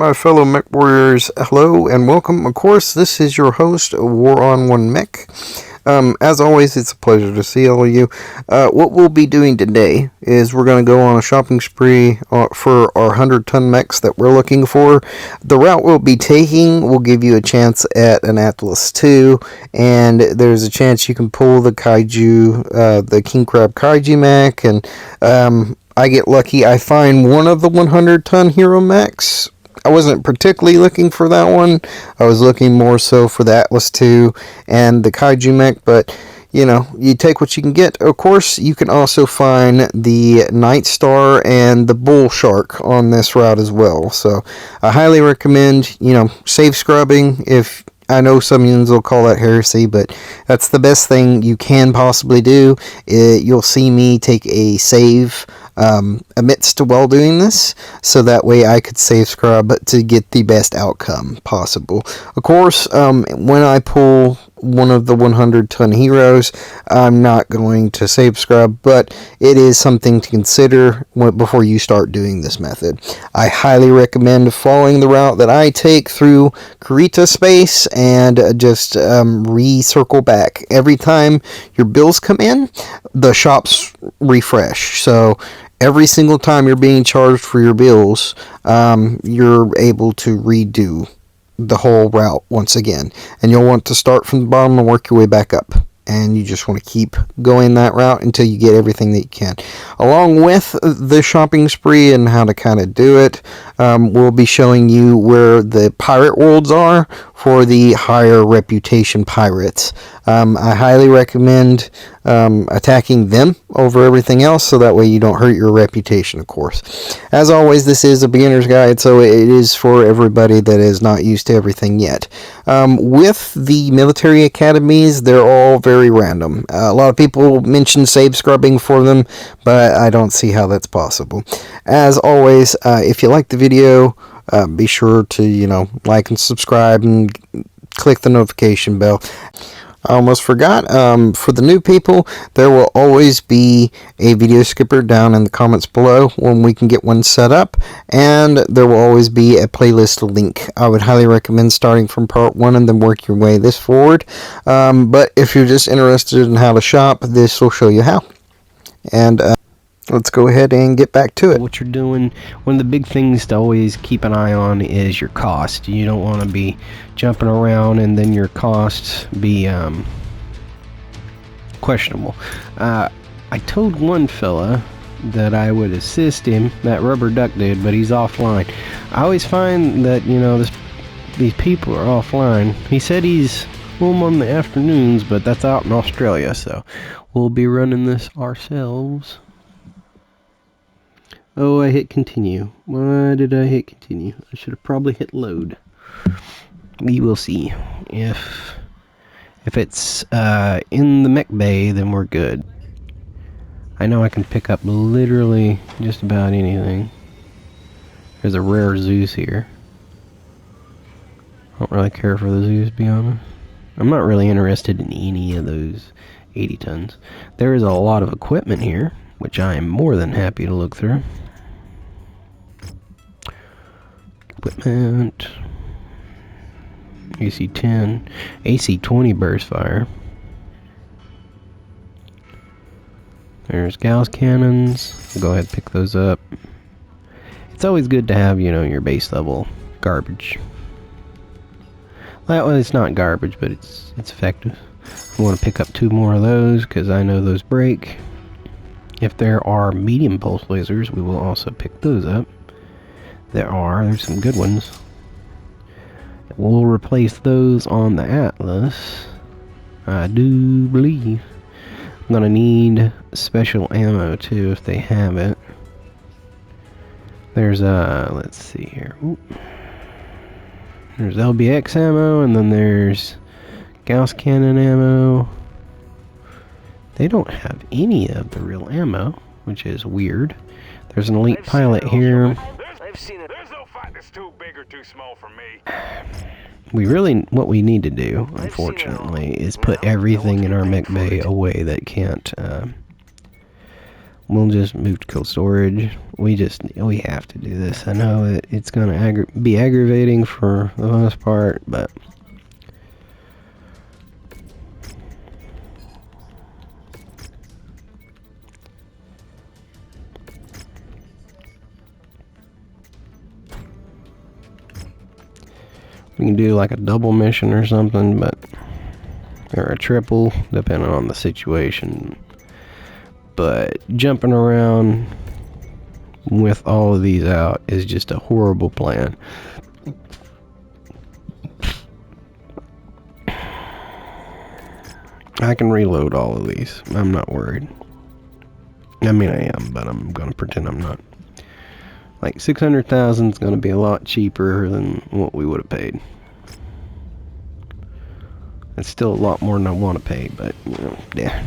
my fellow mech warriors, hello and welcome. Of course, this is your host, War on One Mech. As always, it's a pleasure to see all of you. What we'll be doing today is we're going to go on a shopping spree for our 100-ton mechs that we're looking for. The route we'll be taking will give you a chance at an Atlas II, and there's a chance you can pull the Kaiju, the King Crab Kaiju mech, and I get lucky, I find one of the 100-ton hero mechs. I wasn't particularly looking for that one. I was looking more so for the Atlas II and the Kaiju mech, but you know, you take what you can get. Of course, you can also find the Night Star and the Bull Shark on this route as well. So I highly recommend, you know, save scrubbing. If I know some humans will call that heresy, but that's the best thing you can possibly do. You'll see me take a save amidst while doing this, so that way I could save scrub to get the best outcome possible. Of course, when I pull one of the 100-ton heroes, I'm not going to save scrub, but it is something to consider before you start doing this method. I highly recommend following the route that I take through Karita Space and just recircle back. Every time your bills come in, the shops refresh, so every single time you're being charged for your bills, you're able to redo the whole route once again, and you'll want to start from the bottom and work your way back up, and you just want to keep going that route until you get everything that you can. Along with the shopping spree and how to kind of do it, we'll be showing you where the pirate worlds are for the higher reputation pirates. I highly recommend attacking them over everything else, so that way you don't hurt your reputation, of course. As always, this is a beginner's guide, so it is for everybody that is not used to everything yet. With the military academies, they're all very random. A lot of people mention save scrubbing for them, but I don't see how that's possible. As always, if you like the video, be sure to, you know, like and subscribe and click the notification bell. I almost forgot, for the new people, there will always be a video skipper down in the comments below when we can get one set up, and there will always be a playlist link. I would highly recommend starting from part 1 and then work your way this forward, but if you're just interested in how to shop, this will show you how. And let's go ahead and get back to it. What you're doing, one of the big things to always keep an eye on is your cost. You don't want to be jumping around and then your costs be questionable. I told one fella that I would assist him, that rubber duck dude, but he's offline. I always find that, you know, these people are offline. He said he's home on the afternoons, but that's out in Australia, so we'll be running this ourselves. Oh, I hit continue. Why did I hit continue? I should have probably hit load. We will see. If it's in the mech bay, then we're good. I know I can pick up literally just about anything. There's a rare Zeus here. I don't really care for the Zeus, to be honest. I'm not really interested in any of those 80 tons. There is a lot of equipment here, which I am more than happy to look through. Equipment. AC-10. AC-20 burst fire. There's Gauss cannons. Go ahead and pick those up. It's always good to have, you know, your base level garbage. Well, it's not garbage, but it's effective. I want to pick up 2 more of those because I know those break. If there are medium pulse lasers, we will also pick those up. There's some good ones. We'll replace those on the Atlas, I do believe. I'm gonna need special ammo too if they have it. There's let's see here. Ooh. There's LBX ammo, and then there's Gauss cannon ammo. They don't have any of the real ammo, which is weird. There's an elite pilot here. There's no fight that's too big or too small for me. What we need to do, unfortunately, is put everything in our mech bay away that can't We'll just move to cold storage. We have to do this. I know it's gonna be aggravating for the most part, but we can do like a double mission or something, or a triple, depending on the situation. But jumping around with all of these out is just a horrible plan. I can reload all of these. I'm not worried. I mean, I am, but I'm gonna pretend I'm not. Like 600,000 is gonna be a lot cheaper than what we would have paid. It's still a lot more than I want to pay, but you know, yeah,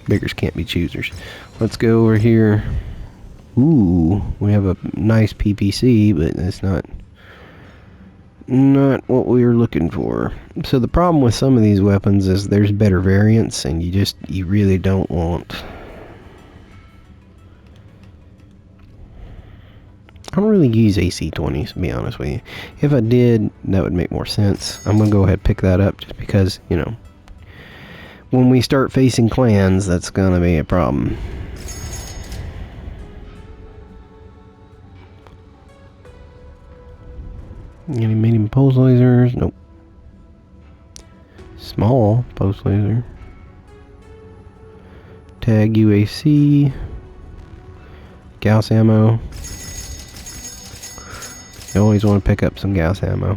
beggars can't be choosers. Let's go over here. Ooh, we have a nice PPC, but it's not what we were looking for. So the problem with some of these weapons is there's better variants, and you really don't want. I don't really use AC-20s, to be honest with you. If I did, that would make more sense. I'm gonna go ahead and pick that up just because, you know, when we start facing clans, that's gonna be a problem. Any medium pulse lasers? Nope. Small pulse laser. Tag UAC. Gauss ammo. You always want to pick up some Gauss ammo.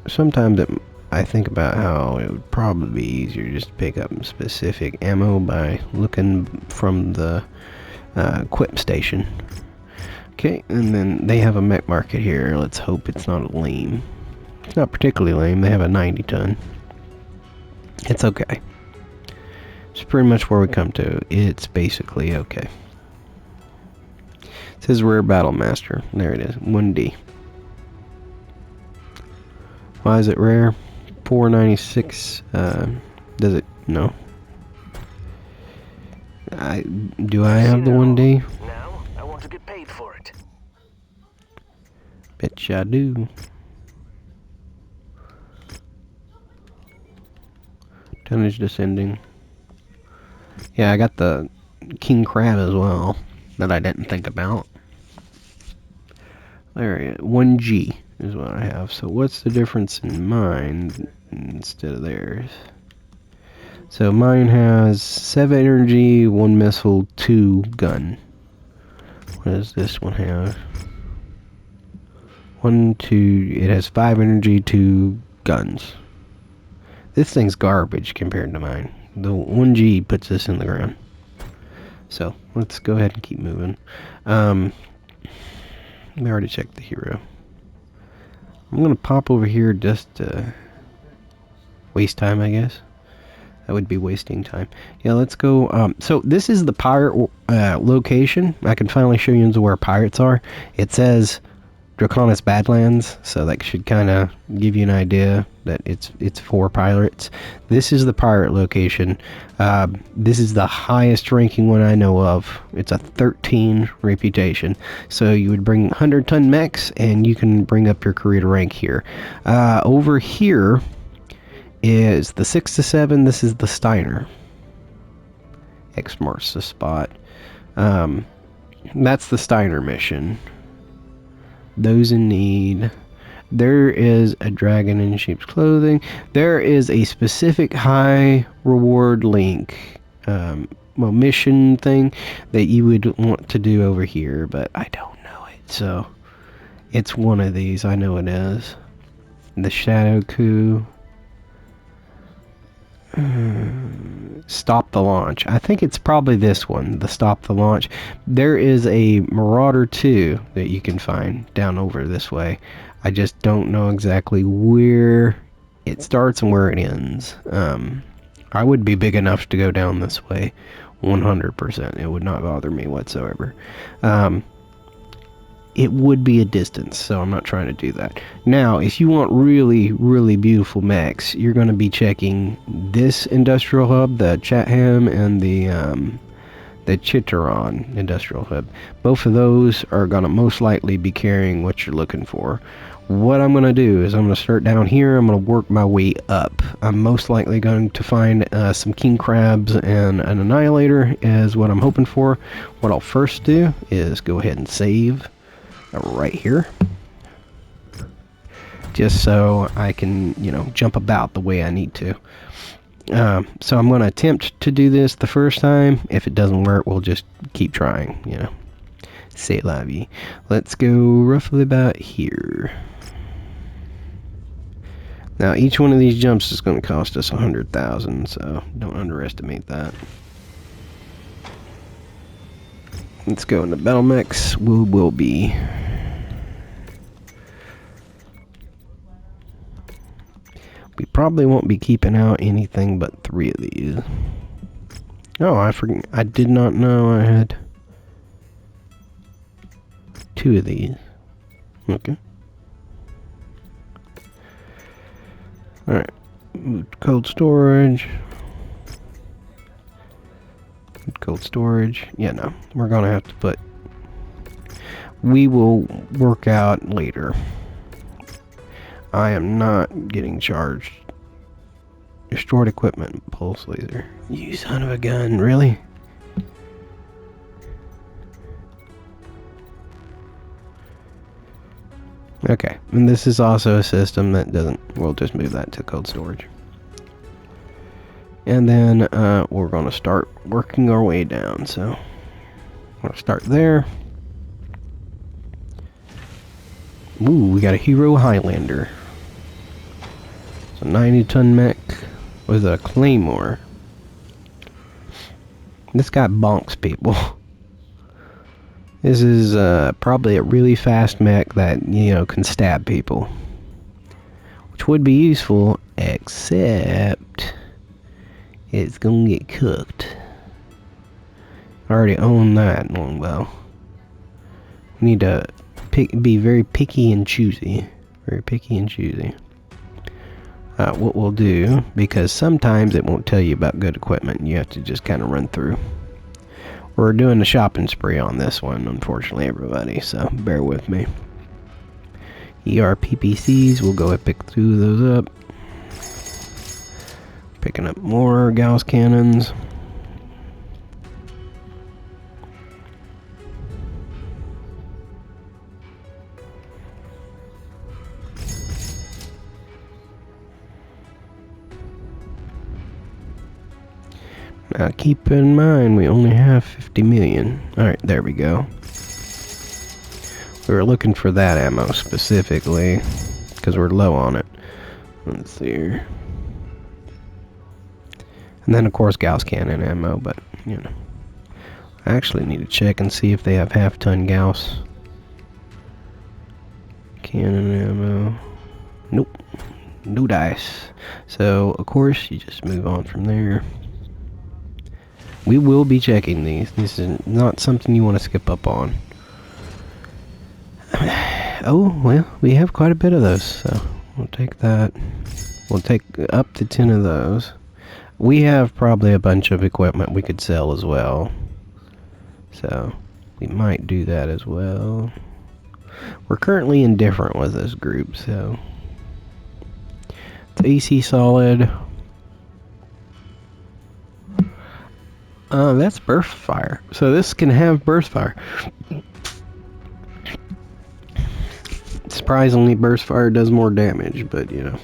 Sometimes I think about how it would probably be easier just to pick up specific ammo by looking from the equip station. Okay, and then they have a mech market here. Let's hope it's not lame. It's not particularly lame. They have a 90 ton. It's okay. It's pretty much where we come to. It's basically okay. It says Rare Battle Master. There it is. 1D. Why is it rare? 496. Does it? No. Do I have the 1D? Now I want to get paid for it. Betcha I do. Tonnage descending. Yeah, I got the King Crab as well that I didn't think about. There it is. 1G is what I have. So what's the difference in mine instead of theirs? So mine has 7 energy, 1 missile, 2 gun. What does this one have? 1, 2, it has 5 energy, 2 guns. This thing's garbage compared to mine. The 1G puts this in the ground. So, let's go ahead and keep moving. We already checked the hero. I'm gonna pop over here just to waste time, I guess. That would be wasting time. Yeah, let's go. So this is the pirate location. I can finally show you where pirates are. It says Draconis Badlands, so that should kind of give you an idea that it's for pirates. This is the pirate location. This is the highest ranking one I know of. It's a 13 reputation. So you would bring 100-ton mechs, and you can bring up your Karita rank here. Over here is the 6 to 7. This is the Steiner. X marks the spot. That's the Steiner mission. Those in need. There is a dragon in sheep's clothing. There is a specific high reward link, mission thing that you would want to do over here, but I don't know it. So it's one of these. I know it is. The Shadow Coup. Stop the launch. I think it's probably this one, the stop the launch. There is a Marauder 2 that you can find down over this way. I just don't know exactly where it starts and where it ends. I would be big enough to go down this way 100%. It would not bother me whatsoever. it would be a distance, so I'm not trying to do that. Now, if you want really, really beautiful mechs, you're going to be checking this industrial hub, the Chatham, and the Chittaron industrial hub. Both of those are going to most likely be carrying what you're looking for. What I'm going to do is I'm going to start down here. I'm going to work my way up. I'm most likely going to find some king crabs and an annihilator is what I'm hoping for. What I'll first do is go ahead and save right here, just so I can, you know, jump about the way I need to. So I'm going to attempt to do this the first time. If it doesn't work, we'll just keep trying, you know. C'est la vie. Let's go roughly about here. Now, each one of these jumps is going to cost us 100,000, so don't underestimate that. Let's go into Battle Mechs. We will be. We probably won't be keeping out anything but 3 of these. Oh, I forgot. I did not know I had 2 of these. Okay. Alright. Cold storage. Cold storage. Yeah, no. We're gonna have to put. We will work out later. I am not getting charged. Destroyed equipment. Pulse laser. You son of a gun. Really? Okay. And this is also a system that doesn't. We'll just move that to cold storage. And then we're going to start working our way down. So I'm going to start there. Ooh, we got a Hero Highlander. It's a 90-ton mech with a claymore. This guy bonks people. This is probably a really fast mech that, you know, can stab people. Which would be useful, except it's gonna get cooked. I already own that longbow. We need to be very picky and choosy. Very picky and choosy. What we'll do, because sometimes it won't tell you about good equipment, you have to just kind of run through. We're doing a shopping spree on this one, unfortunately, everybody, so bear with me. ERPPCs, we'll go and pick through those up. Picking up more Gauss cannons. Now keep in mind, we only have 50 million. Alright, there we go. We were looking for that ammo specifically, because we're low on it. Let's see here. And then, of course, Gauss cannon ammo, but, you know. I actually need to check and see if they have half-ton Gauss cannon ammo. Nope. No dice. So, of course, you just move on from there. We will be checking these. This is not something you want to skip up on. Oh, well, we have quite a bit of those, so we'll take that. We'll take up to 10 of those. We have probably a bunch of equipment we could sell as well. So, we might do that as well. We're currently indifferent with this group, so. It's AC solid. That's burst fire. So this can have burst fire. Surprisingly, burst fire does more damage, but you know.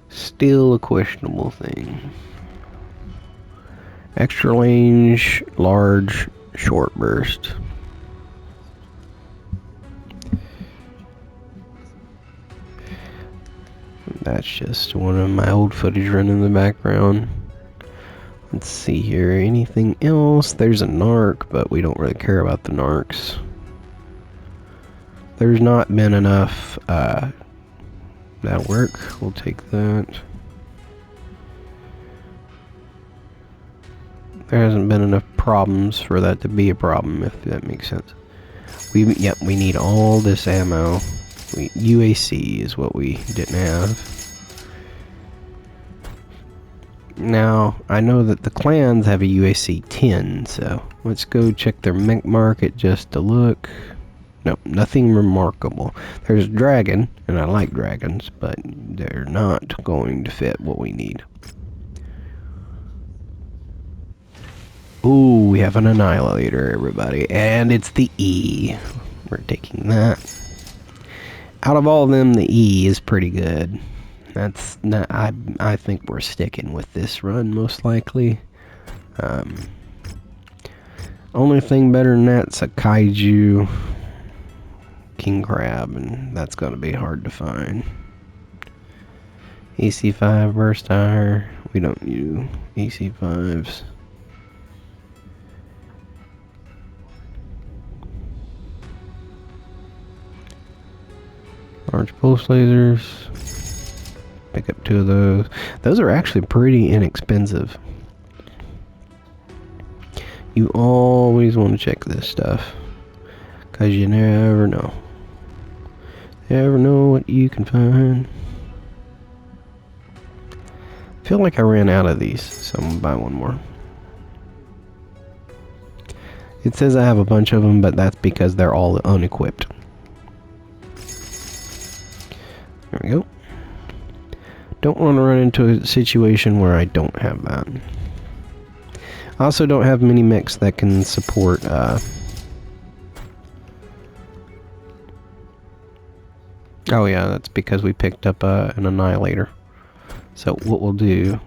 Still a questionable thing. Extra range, large, short burst. That's just one of my old footage running in the background. Let's see here. Anything else? There's a narc, but we don't really care about the narcs. There's not been enough. That'll work. We'll take that. There hasn't been enough problems for that to be a problem, if that makes sense. We need all this ammo. UAC is what we didn't have. Now, I know that the clans have a UAC 10, so let's go check their mech market just to look. No, nothing remarkable. There's a dragon, and I like dragons, but they're not going to fit what we need. Ooh, we have an annihilator, everybody, and it's the E. We're taking that. Out of all of them, the E is pretty good. That's not, I think we're sticking with this run most likely. Only thing better than that's a Kaiju King Crab, and that's gonna be hard to find. EC5 burst tire. We don't use EC5s. Large pulse lasers. Pick up 2 of those. Those are actually pretty inexpensive. You always want to check this stuff, because you never know. You never know what you can find. I feel like I ran out of these, so I'm going to buy one more. It says I have a bunch of them, but that's because they're all unequipped. There we go. Don't want to run into a situation where I don't have that. I also don't have many mechs that can support oh yeah, that's because we picked up an annihilator. So what we'll do,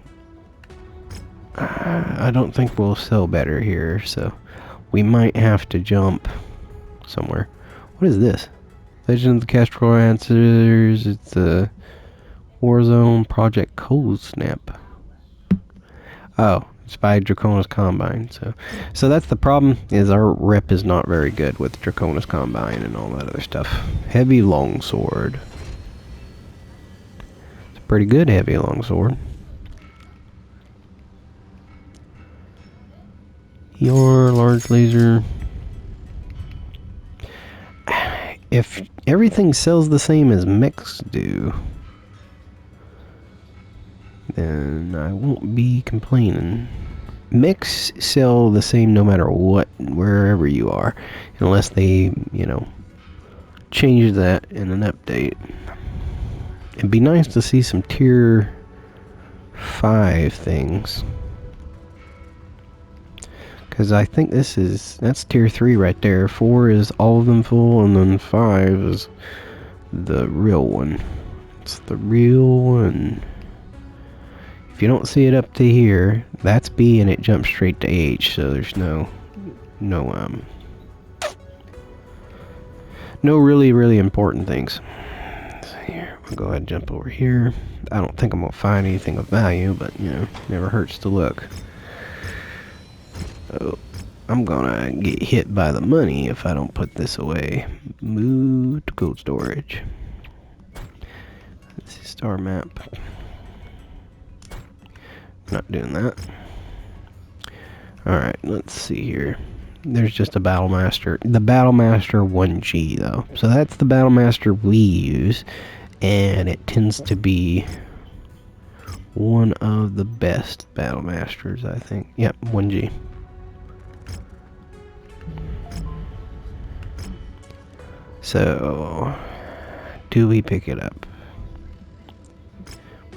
I don't think we'll sell better here, so we might have to jump somewhere. What is this? Legend of the Castro Answers. It's a Warzone Project Cold Snap. Oh, it's by Draconis Combine. So that's the problem, is our rep is not very good with Draconis Combine and all that other stuff. Heavy longsword. It's a pretty good heavy longsword. Your large laser. If everything sells the same as Mechs do, then I won't be complaining. Mechs sell the same no matter what, wherever you are, unless they, you know, change that in an update. It'd be nice to see some tier 5 things, because I think that's tier 3 right there. 4 is all of them full, and then 5 is the real one. It's the real one. If you don't see it up to here, that's B, and it jumps straight to H, so there's no really important things. So here, we'll go ahead and jump over here. I don't think I'm gonna find anything of value, but you know, never hurts to look. Oh, I'm gonna get hit by the money if I don't put this away. Move to cold storage. Let's see, star map. Not doing that. Alright, let's see here. There's just a Battlemaster. The Battlemaster 1G, though. So that's the Battlemaster we use, and it tends to be one of the best Battlemasters, I think. Yep, 1G. So, do we pick it up?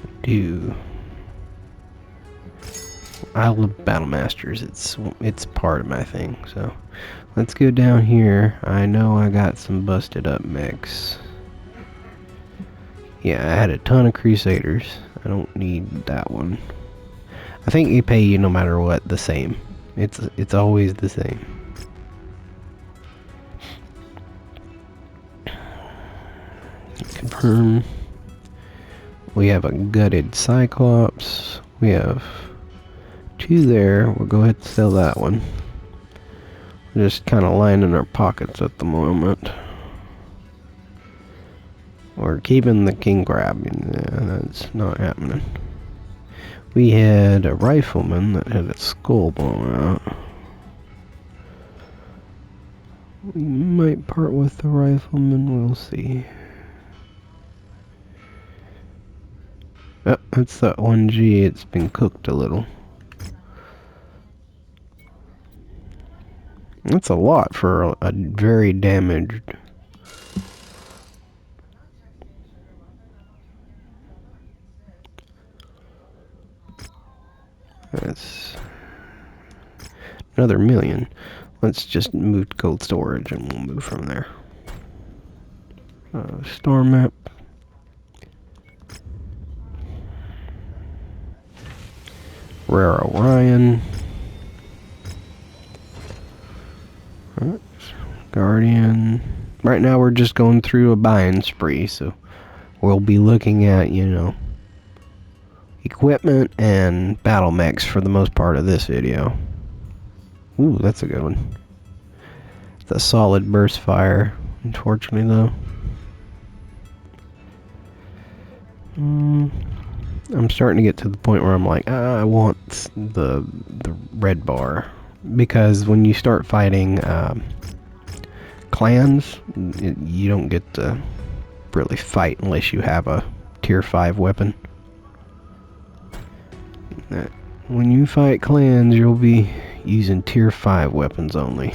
We do. I love Battlemasters. It's part of my thing. So let's go down here. I know I got some busted up mechs. Yeah, I had a ton of Crusaders. I don't need that one. I think you pay you no matter what the same. It's always the same. Confirm. We have a gutted Cyclops. We have 2 there. We'll go ahead and sell that one. We're just kind of lining our pockets at the moment. We're keeping the King Crab. Yeah, that's not happening. We had a rifleman that had its skull blown out. We might part with the rifleman, we'll see. Oh, that's that 1G, it's been cooked a little. That's a lot for a very damaged. That's another million. Let's just move to cold storage and we'll move from there. Star map. Rare Orion. Guardian. Right now we're just going through a buying spree, so we'll be looking at, you know, equipment and battle mechs for the most part of this video. Ooh, that's a good one. It's a solid burst fire, unfortunately though. I'm starting to get to the point where I'm like, I want the red bar, because when you start fighting clans, you don't get to really fight unless you have a tier 5 weapon. When you fight clans, you'll be using tier 5 weapons only.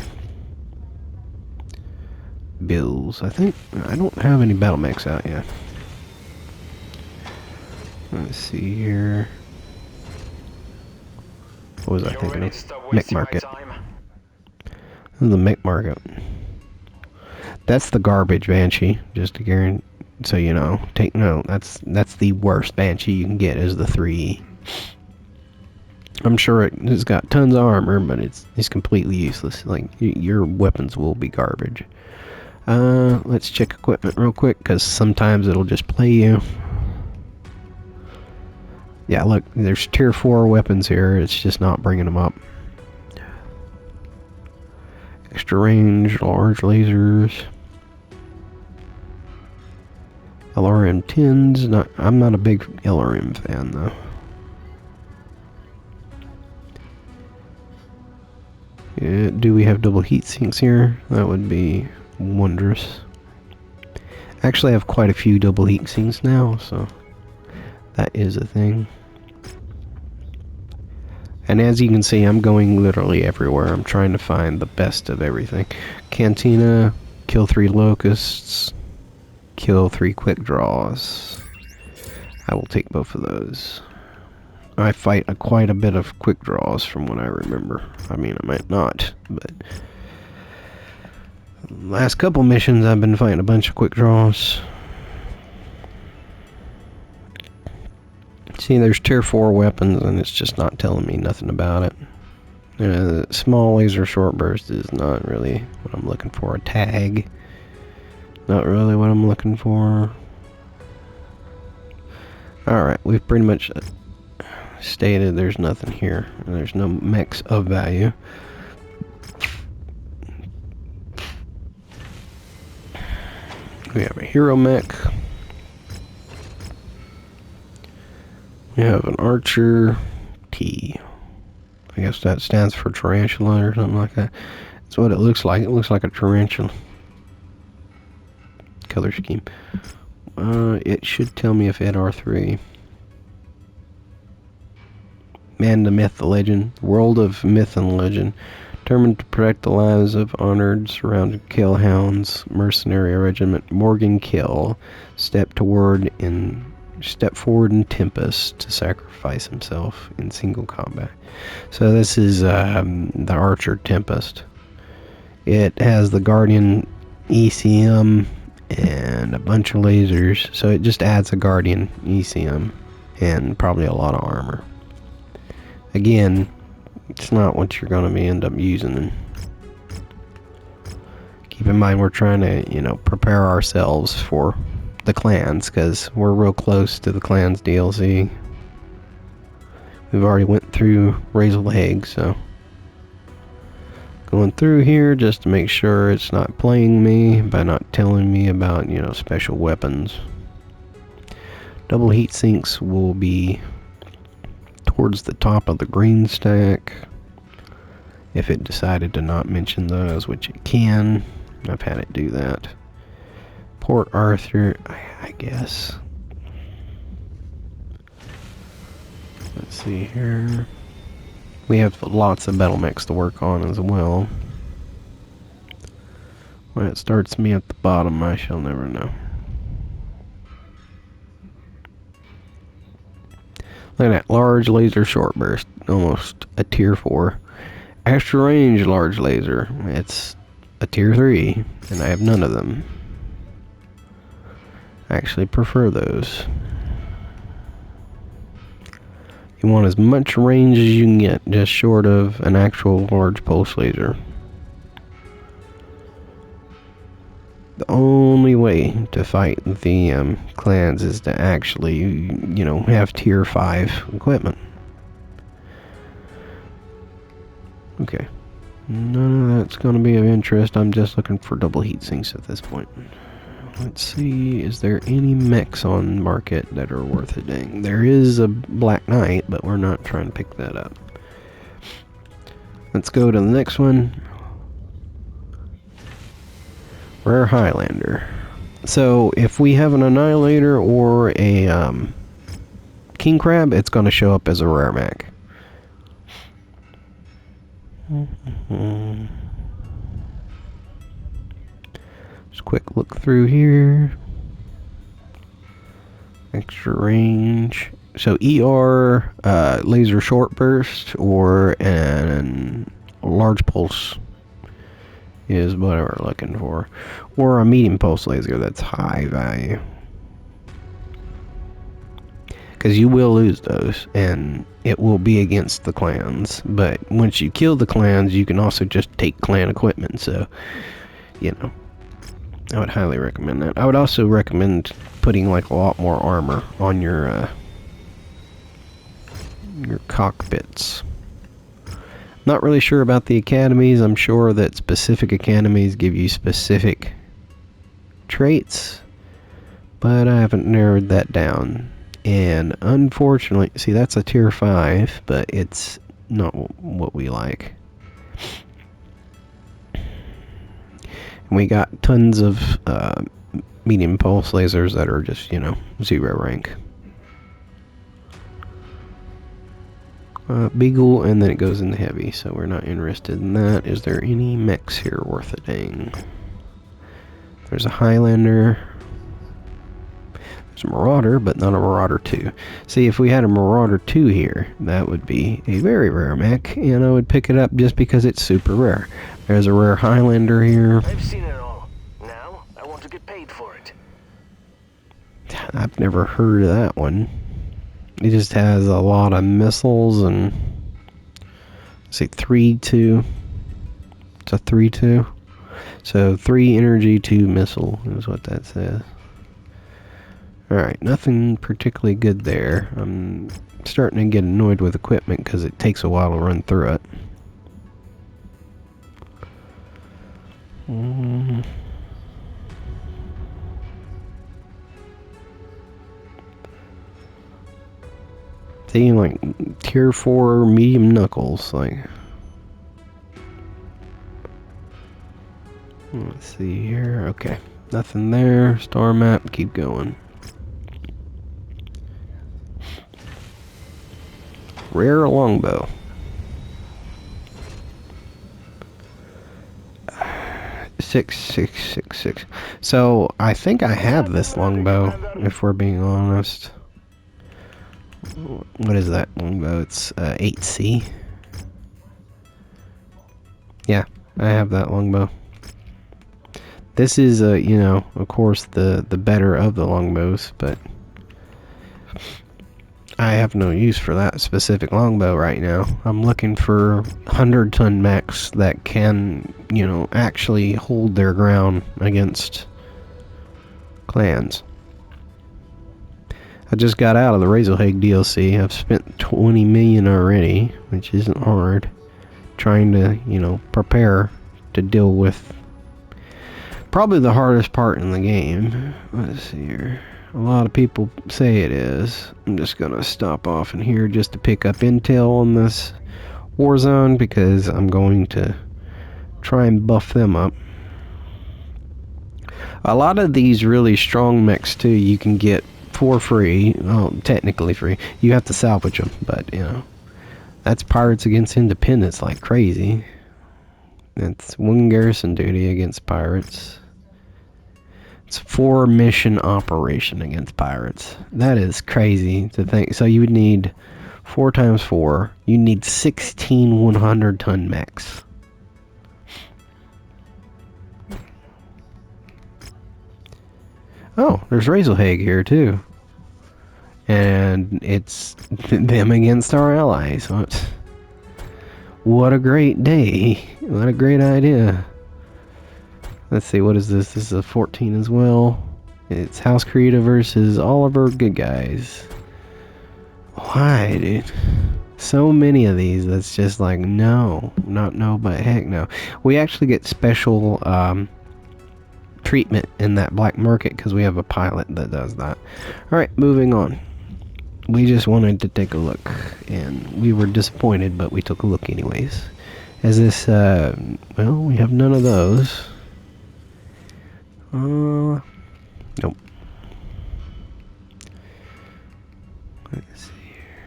Bills. I think I don't have any battle mechs out yet. Let's see here. What was I thinking of? Mech market. This is the mech market. That's the garbage Banshee, just to guarantee, so you know. Take note. That's the worst Banshee you can get, is the 3E. I'm sure it's got tons of armor, but it's completely useless. Like, your weapons will be garbage. Let's check equipment real quick, because sometimes it'll just play you. Yeah, look, there's tier 4 weapons here, it's just not bringing them up. Extra range, large lasers. LRM 10s, I'm not a big LRM fan though. Yeah, do we have double heat sinks here? That would be wondrous. Actually, I have quite a few double heat sinks now, so that is a thing. And as you can see, I'm going literally everywhere. I'm trying to find the best of everything. Cantina, kill 3 locusts, kill 3 quick draws. I will take both of those. I fight quite a bit of quick draws from what I remember. I mean, I might not, but last couple missions I've been fighting a bunch of quick draws. See, there's tier 4 weapons and it's just not telling me nothing about it. Small laser short burst is not really what I'm looking for. A tag, not really what I'm looking for. Alright, we've pretty much stated there's nothing here. There's no mechs of value. We have a hero mech. We have an archer T. I guess that stands for tarantula or something like that. That's what it looks like. It looks like a tarantula. Color scheme. It should tell me if it R3. Man, the myth, the legend. World of myth and legend. Determined to protect the lives of honored, surrounded kill hounds, mercenary regiment, Morgan Kill, step forward in Tempest to sacrifice himself in single combat. So this is the Archer Tempest. It has the Guardian ECM and a bunch of lasers, so it just adds a Guardian ECM and probably a lot of armor. Again, it's not what you're going to end up using. Keep in mind we're trying to, you know, prepare ourselves for the clans, because we're real close to the clans DLC. We've already went through Rashelhague, so going through here just to make sure it's not playing me by not telling me about, you know, special weapons. Double heat sinks will be towards the top of the green stack if it decided to not mention those, which it can. I've had it do that. Port Arthur, I guess. Let's see here. We have lots of battle mechs to work on as well. When it starts me at the bottom, I shall never know. Look at that large laser short burst, almost a tier 4. Extra range large laser, it's a tier 3, and I have none of them. I actually prefer those. You want as much range as you can get, just short of an actual large pulse laser. The only way to fight the clans is to actually, you know, have tier 5 equipment. Okay. None of that's going to be of interest. I'm just looking for double heat sinks at this point. Let's see, is there any mechs on market that are worth a dang? There is a Black Knight, but we're not trying to pick that up. Let's go to the next one. Rare Highlander. So if we have an Annihilator or a King Crab, it's going to show up as a rare mech. Just a quick look through here. Extra range. So ER, laser short burst, or an large pulse is what we're looking for. Or a medium pulse laser that's high value. Because you will lose those, and it will be against the clans. But once you kill the clans, you can also just take clan equipment. So, you know, I would highly recommend that. I would also recommend putting like a lot more armor on your cockpits. Not really sure about the academies. I'm sure that specific academies give you specific traits, but I haven't narrowed that down. And unfortunately, see, that's a tier 5, but it's not what we like. And we got tons of medium pulse lasers that are just, you know, 0 rank. Beagle, and then it goes into heavy, so we're not interested in that. Is there any mechs here worth a dang? There's a Highlander. There's a Marauder, but not a Marauder 2. See, if we had a Marauder 2 here, that would be a very rare mech, and I would pick it up just because it's super rare. There's a rare Highlander here. I've seen it all. Now, I want to get paid for it. I've never heard of that one. It just has a lot of missiles and... say 3-2. It's a 3-2. So 3 energy, 2 missile is what that says. Alright, nothing particularly good there. I'm starting to get annoyed with equipment because it takes a while to run through it. See, like, tier 4 medium knuckles, like... Let's see here, okay. Nothing there, star map, keep going. Rare longbow. 6666. So I think I have this longbow, if we're being honest. What is that longbow? It's 8C. Yeah, I have that longbow. This is you know, of course, the better of the longbows, but I have no use for that specific longbow right now. I'm looking for 100-ton mechs that can, you know, actually hold their ground against clans. I just got out of the Rashelhague DLC. I've spent 20 million already, which isn't hard. Trying to, you know, prepare to deal with probably the hardest part in the game. Let's see here. A lot of people say it is. I'm just gonna stop off in here just to pick up intel on this war zone because I'm going to try and buff them up. A lot of these really strong mechs too, you can get for free. Well, technically free. You have to salvage them, but you know, that's Pirates Against Independence like crazy. That's 1 garrison duty against pirates. It's 4 mission operation against pirates. That is crazy to think. So you would need 4 times 4. You need 16 100-ton mechs. Oh, there's Rashelhague here too. And it's them against our allies. What a great day. What a great idea. Let's see, what is this? This is a 14 as well. It's House Karita versus all of our good guys. Why, dude? So many of these that's just like, no. Not no, but heck no. We actually get special treatment in that black market because we have a pilot that does that. Alright, moving on. We just wanted to take a look, and we were disappointed, but we took a look anyways. As this, well, we have none of those. Nope. Let's see here.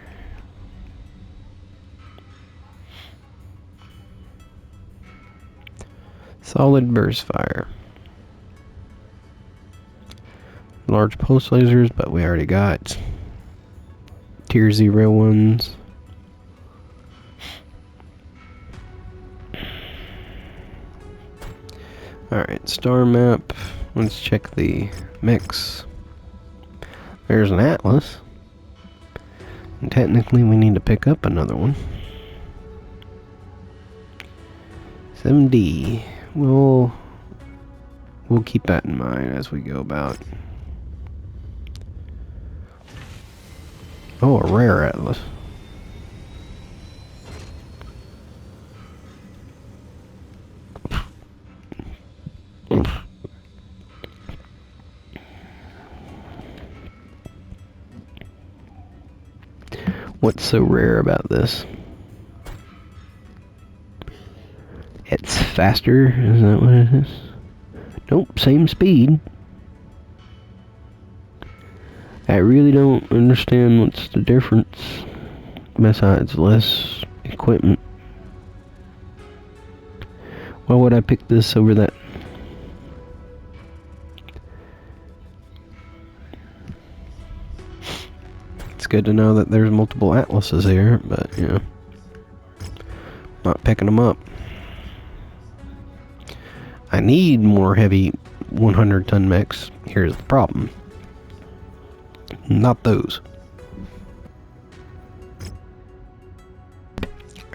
Solid burst fire. Large pulse lasers, but we already got tier 0 ones. Alright, star map. Let's check the mix. There's an Atlas. And technically we need to pick up another one. 7D. We'll keep that in mind as we go about. Oh, a rare Atlas. What's so rare about this? It's faster, is that what it is? Nope, same speed. I really don't understand what's the difference besides less equipment. Why would I pick this over that? It's good to know that there's multiple Atlases here, but you know, not picking them up. I need more heavy 100-ton mechs. Here's the problem. Not those.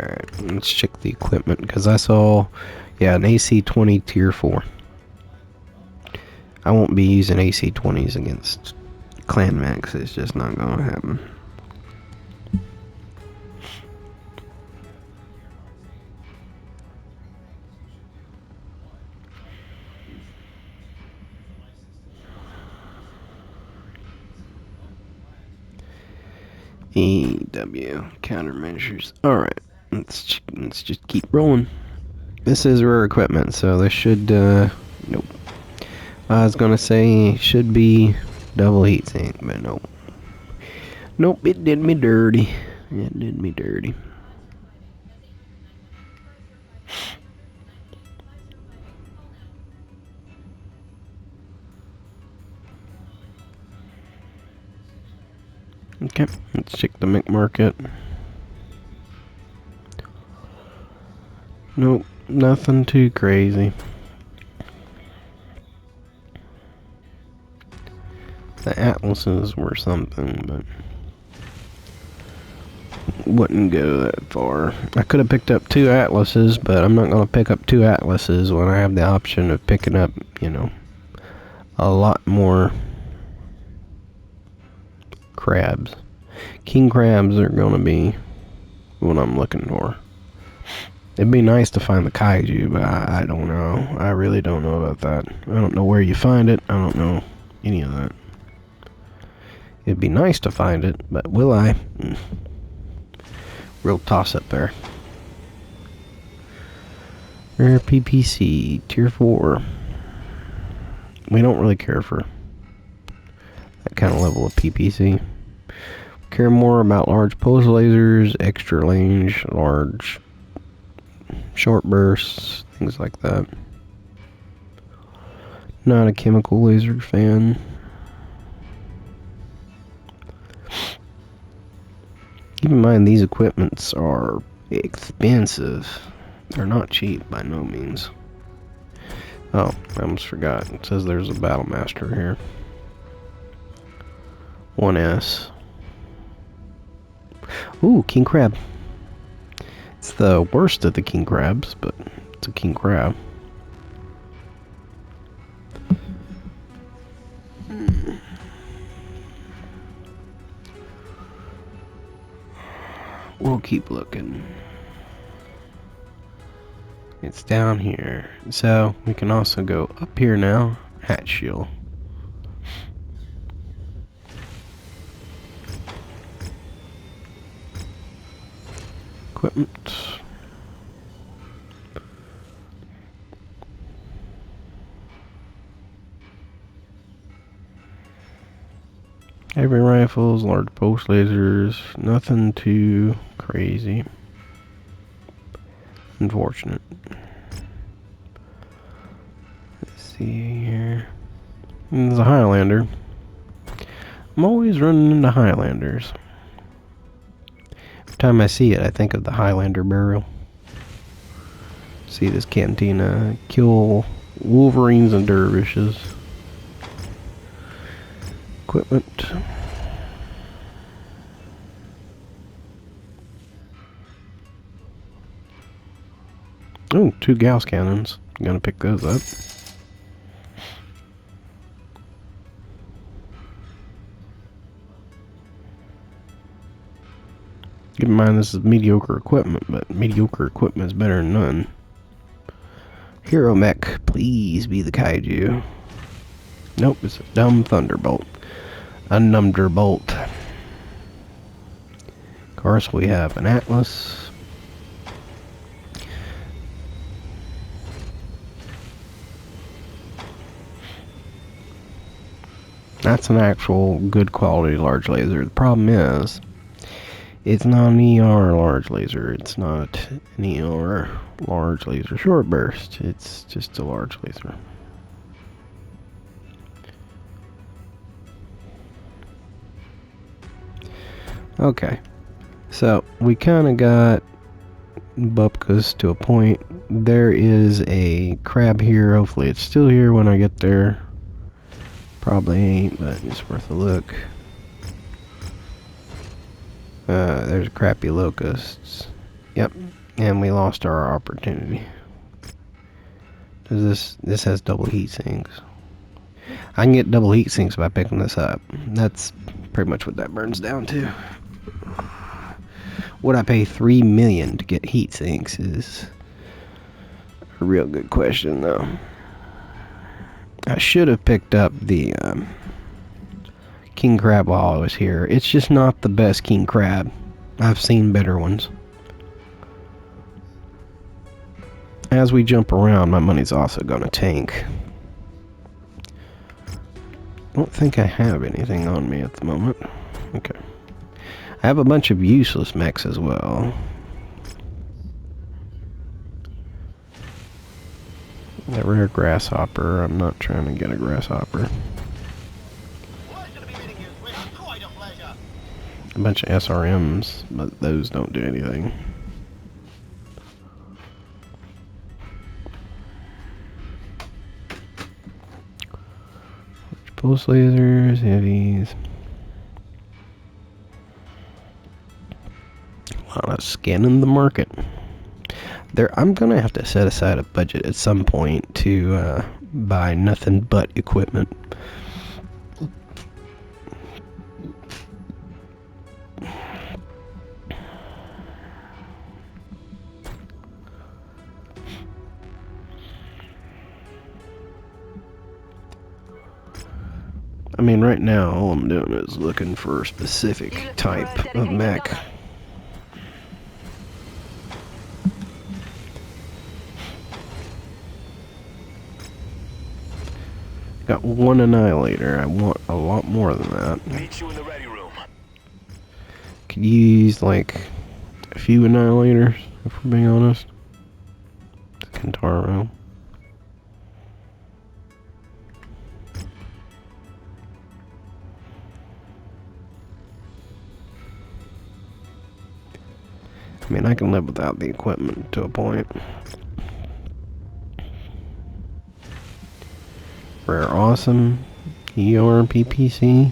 Alright, let's check the equipment, because I saw, yeah, an AC-20 tier 4. I won't be using AC-20s against clan mechs. It's just not going to happen. EW countermeasures. Alright, let's just keep rolling. This is rare equipment, so this should nope. I was gonna say should be double heatsink, but nope. Nope, it did me dirty. It did me dirty. Okay, let's check the mech market. Nope, nothing too crazy. The Atlases were something, but wouldn't go that far. I could have picked up 2 Atlases, but I'm not going to pick up 2 Atlases when I have the option of picking up, you know, a lot more crabs. King crabs are going to be what I'm looking for. It'd be nice to find the kaiju, but I don't know. I really don't know about that. I don't know where you find it. I don't know any of that. It'd be nice to find it, but will I? Real toss up there. Rare PPC, tier 4. We don't really care for that kind of level of PPC. Care more about large pulse lasers, extra range, large short bursts, things like that. Not a chemical laser fan. Keep in mind these equipments are expensive. They're not cheap by no means. Oh, I almost forgot. It says there's a Battle Master here. 1S. Ooh, King Crab. It's the worst of the King Crabs, but it's a King Crab. We'll keep looking. It's down here. So, we can also go up here now. Hat shield. Equipment. Heavy rifles, large pulse lasers, nothing too crazy. Unfortunate. Let's see here. There's a Highlander. I'm always running into Highlanders. Every time I see it, I think of the Highlander burial. See this cantina. Kill wolverines and dervishes. Equipment. Oh, 2 Gauss cannons. I'm gonna pick those up. Keep in mind this is mediocre equipment, but mediocre equipment is better than none. Hero Mech, please be the Kaiju. Nope, it's a dumb Thunderbolt. A Numderbolt. Of course, we have an Atlas. That's an actual good quality large laser. The problem is, it's not an ER large laser. It's not an ER large laser short burst. It's just a large laser. Okay, so we kind of got Bupkas to a point. There is a crab here. Hopefully it's still here when I get there. Probably ain't, but it's worth a look. There's crappy locusts. Yep, and we lost our opportunity. Does this has double heat sinks. I can get double heat sinks by picking this up. That's pretty much what that burns down to. Would I pay $3 million to get heat sinks is a real good question, though. I should have picked up the King Crab while I was here. It's just not the best King Crab. I've seen better ones. As we jump around, my money's also going to tank. I don't think I have anything on me at the moment. Okay. I have a bunch of useless mechs as well. A rare grasshopper. I'm not trying to get a grasshopper. A bunch of SRMs, but those don't do anything. Pulse lasers, heavies. A lot of scanning the market. I'm gonna have to set aside a budget at some point to buy nothing but equipment. I mean, right now, all I'm doing is looking for a specific type of mech. Got one annihilator. I want a lot more than that. Meet you in the ready room. Could use like a few annihilators, if we're being honest. Kentaro. I mean, I can live without the equipment to a point. Rare Awesome. ER PPC.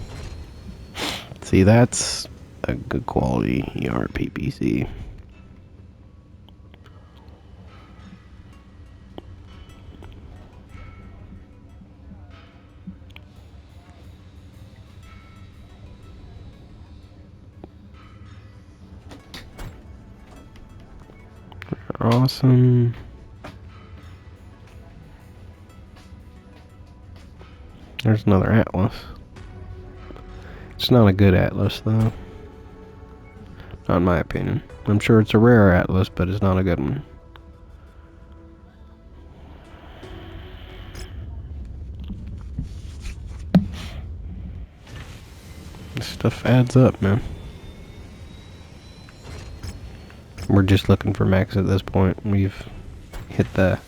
See, that's a good quality ER PPC. Awesome. There's another Atlas. It's not a good Atlas, though. Not in my opinion. I'm sure it's a rare Atlas, but it's not a good one. This stuff adds up, man. We're just looking for mechs at this point. We've hit the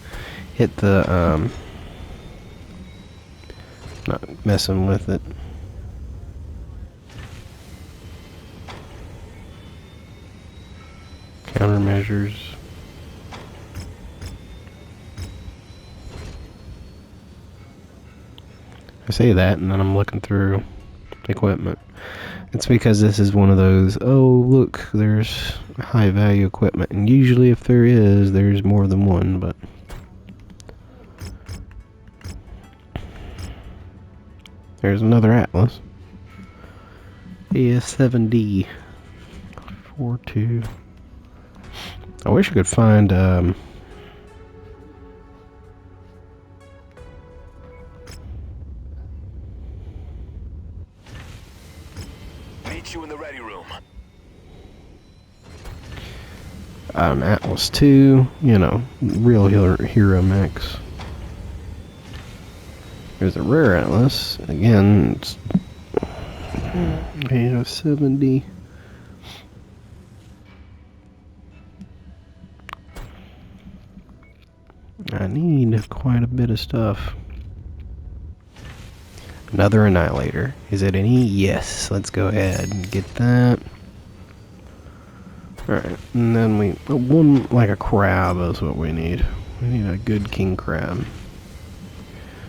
not messing with it. Countermeasures. I say that and then I'm looking through equipment. It's because this is one of those, oh look, there's high value equipment, and usually if there is, there's more than one, but there's another Atlas. AS7D 42. I wish I could find Meet you in the ready room. an Atlas 2, you know, real hero mechs. There's a rare Atlas. Again, it's AS70. I need quite a bit of stuff. Another Annihilator. Is it any? Yes. Let's go ahead and get that. Alright, and then we... one, like a crab is what we need. We need a good king crab.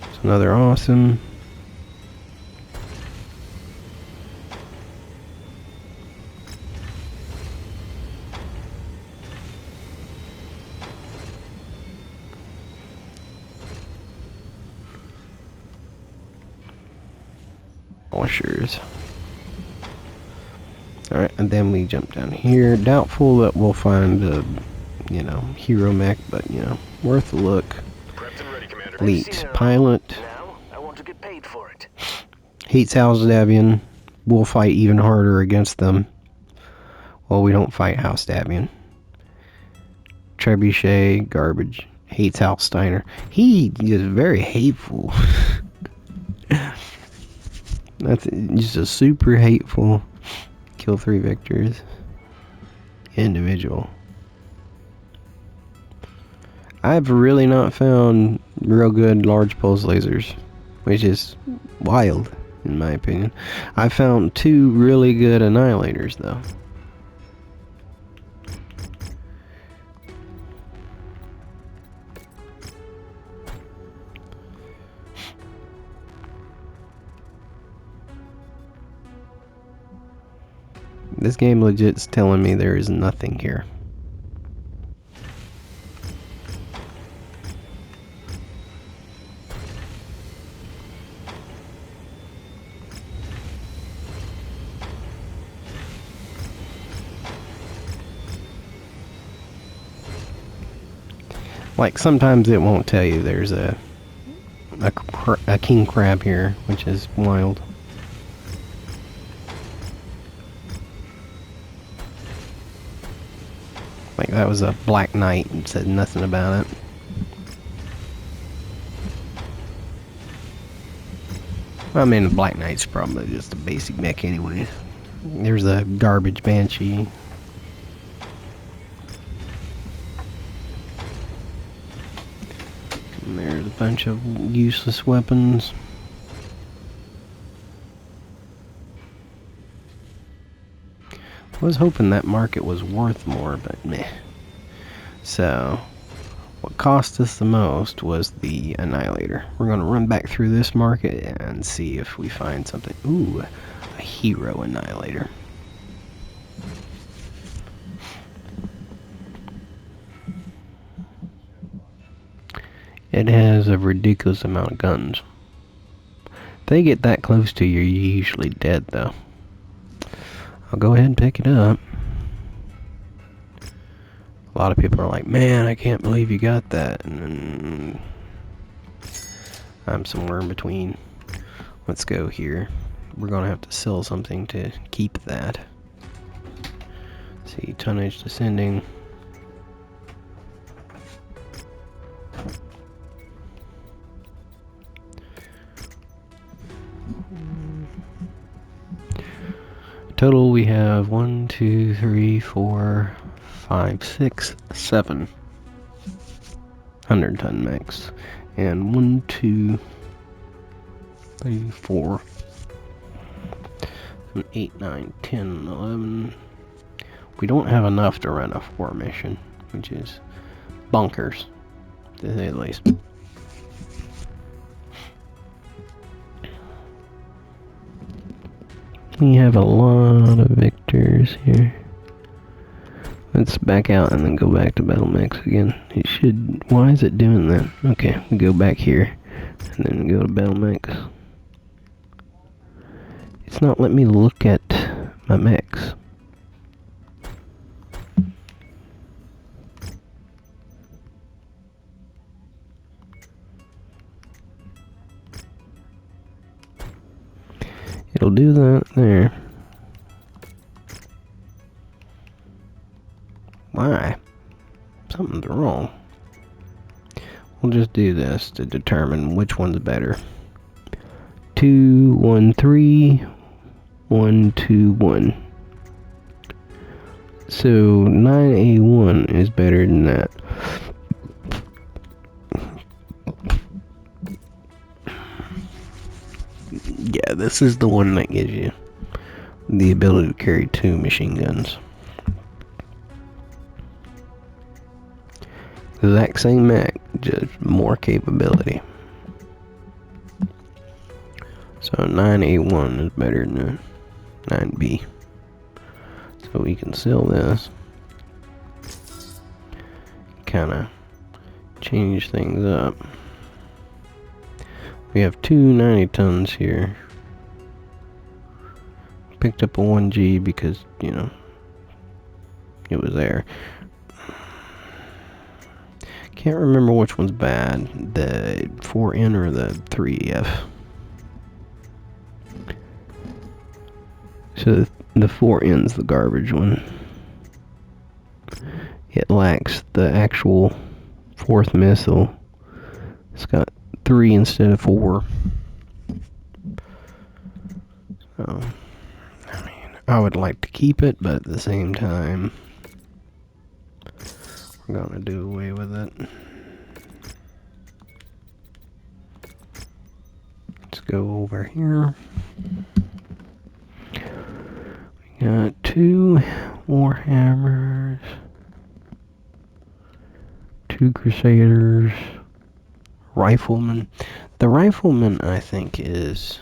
It's another awesome. Washers. Alright, and then we jump down here. Doubtful that we'll find a, you know, hero mech, but, you know, worth a look. Prepped and ready, Commander. Elite pilot. Now, I want to get paid for it. Hates House Davian. We'll fight even harder against them. Well, we don't fight House Davian. Trebuchet, garbage. Hates House Steiner. He is very hateful. That's just a super hateful kill 3 victors individual. I've really not found real good large pulse lasers, which is wild in my opinion. I found 2 really good annihilators though. This game legit's telling me there is nothing here. Like sometimes it won't tell you there's a king crab here, which is wild. Like that was a Black Knight and said nothing about it. I mean, the Black Knight's probably just a basic mech anyway. There's a garbage Banshee. And there's a bunch of useless weapons. I was hoping that market was worth more, but meh. So, what cost us the most was the Annihilator. We're going to run back through this market and see if we find something. Ooh, a Hero Annihilator. It has a ridiculous amount of guns. If they get that close to you, you're usually dead, though. I'll go ahead and pick it up. A lot of people are like, man, I can't believe you got that. And I'm somewhere in between. Let's go here. We're going to have to sell something to keep that. See, tonnage descending. Total, we have 1, 2, 3, 4, 5, 6, 7 100-ton mechs. And 1, 2, 3, 4, 8, 9, 10, 11. We don't have enough to run a 4 mission, which is bonkers, to say the least. We have a lot of victors here. Let's back out and then go back to Battle Mechs again. It should... Why is it doing that? Okay, we go back here and then go to Battle Mechs. It's not letting me look at my mechs. It'll do that there. Why? Something's wrong. We'll just do this to determine which one's better. 2, 1, 3, 1, 2, 1. So 9A1 is better than that. Yeah, this is the one that gives you the ability to carry 2 machine guns. Exact same mech, just more capability. So 9A1 is better than 9B. So we can sell this. Kinda change things up. We have 2 90 tons here. Picked up a 1G because, you know, it was there. Can't remember which one's bad, the 4N or the 3F. So the 4N's the garbage one. It lacks the actual 4th missile. It's got 3 instead of 4. So, I mean, I would like to keep it, but at the same time, we're gonna do away with it. Let's go over here. We got 2 Warhammers, 2 Crusaders, Rifleman. The Rifleman, I think, is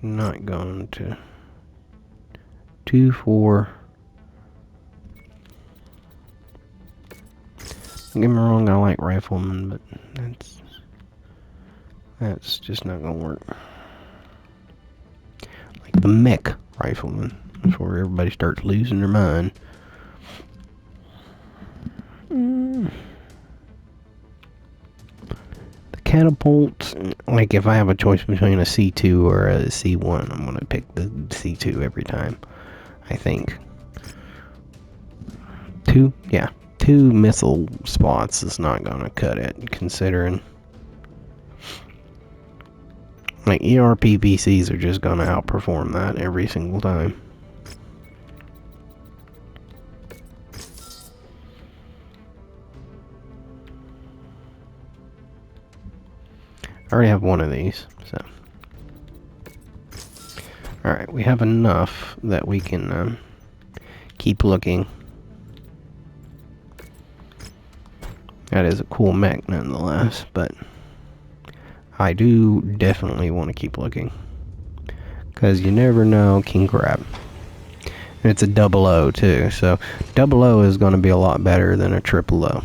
not going to 2, 4. Don't get me wrong, I like Rifleman, but that's just not gonna work. Like the Mech Rifleman. That's where everybody starts losing their mind. The catapults, like if I have a choice between a C2 or a C1, I'm gonna pick the C2 every time, I think. 2? Yeah. 2 missile spots is not gonna cut it, considering Like, ERP PCs are just gonna outperform that every single time. I already have one of these, so. Alright, we have enough that we can keep looking. That is a cool mech nonetheless, but I do definitely want to keep looking. Because you never know, King Crab. And it's a 00 too, so 00 is going to be a lot better than a 000.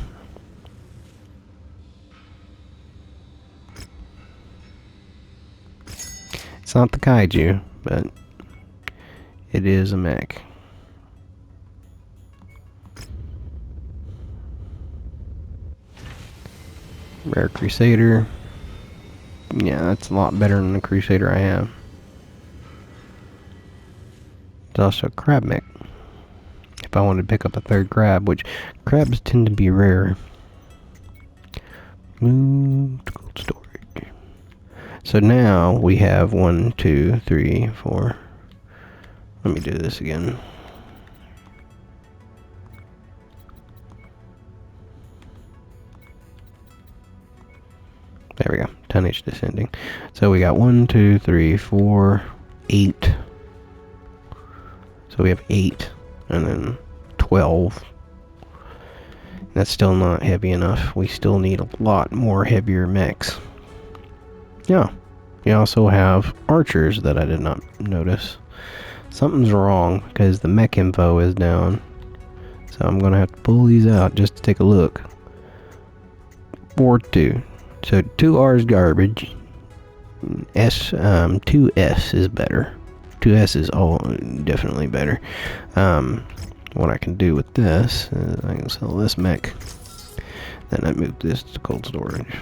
It's not the Kaiju, but it is a mech. Rare Crusader. Yeah, that's a lot better than the Crusader I have. It's also a crab mech. If I wanted to pick up a third crab, which crabs tend to be rare. Move to cold storage. So now we have 1, 2, 3, 4. Let me do this again. There we go. Tonnage descending. So we got 1, 2, 3, 4, 8. So we have 8, and then 12. That's still not heavy enough. We still need a lot more heavier mechs. Yeah. We also have archers that I did not notice. Something's wrong because the mech info is down. So I'm going to have to pull these out just to take a look. 4-2. So 2R is garbage. 2S is better. 2S is definitely better. What I can do with this is I can sell this mech. Then I move this to cold storage.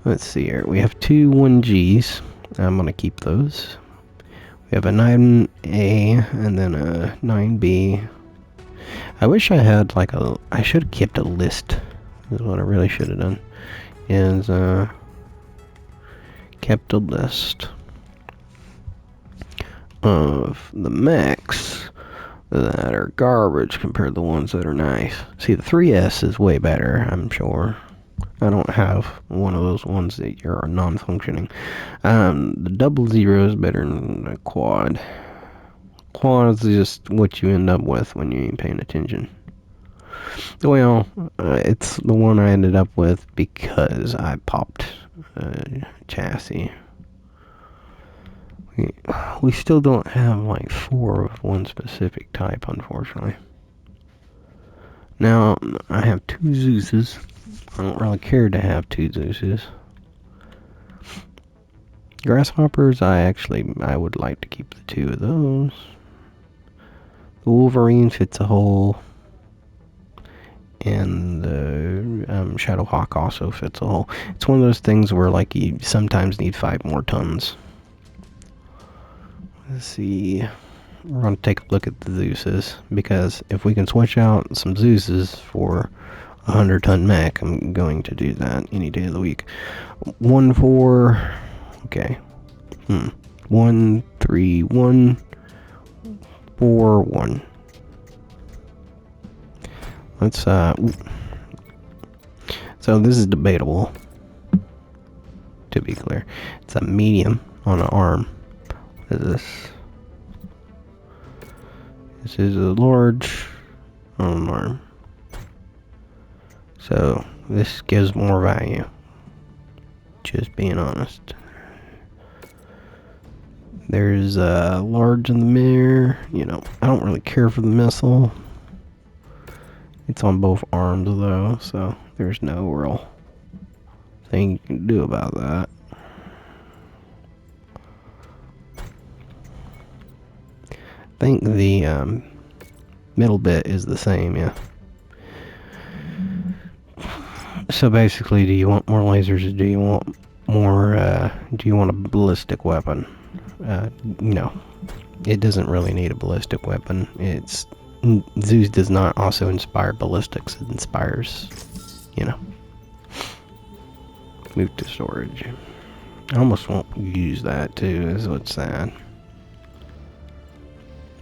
Let's see here. We have 2 1Gs. I'm going to keep those. We have a 9A and then a 9B. I wish I had like I should have kept a list. Is what I really should have done. Is kept a list of the mechs that are garbage compared to the ones that are nice. See, the 3S is way better, I'm sure. I don't have one of those ones that are non-functioning. The 00 is better than the quad. Quad is just what you end up with when you ain't paying attention. Well, it's the one I ended up with because I popped chassis. We still don't have like 4 of one specific type, unfortunately. Now, I have 2 Zeuses. I don't really care to have 2 Zeuses. Grasshoppers, I would like to keep the 2 of those. The Wolverine fits a hole. And the Shadowhawk also fits a hole. It's one of those things where like you sometimes need 5 more tons. Let's see. We're going to take a look at the Zeuses, because if we can switch out some Zeuses for a 100-ton mech, I'm going to do that any day of the week. 1, 4. Okay. 1, 3, 1, 4, 1. Let's so this is debatable, to be clear. It's a medium on an arm. What is this? This is a large on an arm. So this gives more value. Just being honest. There's a large in the mirror. You know, I don't really care for the missile. It's on both arms though, so there's no real thing you can do about that. I think the middle bit is the same, yeah. So basically, do you want more lasers, or do you want more, do you want a ballistic weapon? No. It doesn't really need a ballistic weapon. Zeus does not also inspire ballistics. It inspires, you know. Move to storage. I almost won't use that too, is what's sad.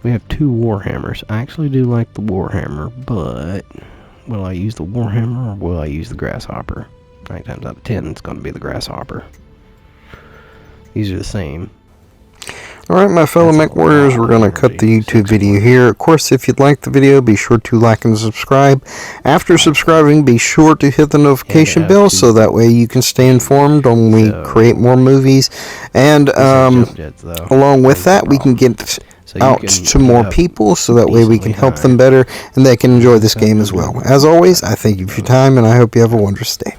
We have 2 Warhammers. I actually do like the Warhammer, but will I use the Warhammer or will I use the Grasshopper? 9 times out of 10, it's going to be the Grasshopper. These are the same. Alright, my fellow mech warriors, we're going to cut the YouTube video here. Of course, if you'd like the video, be sure to like and subscribe. After subscribing, be sure to hit the notification bell so that way you can stay informed when we create more movies. And along with that, we can get out to more people so that way we can help them better and they can enjoy this game as well. As always, I thank you for your time and I hope you have a wondrous day.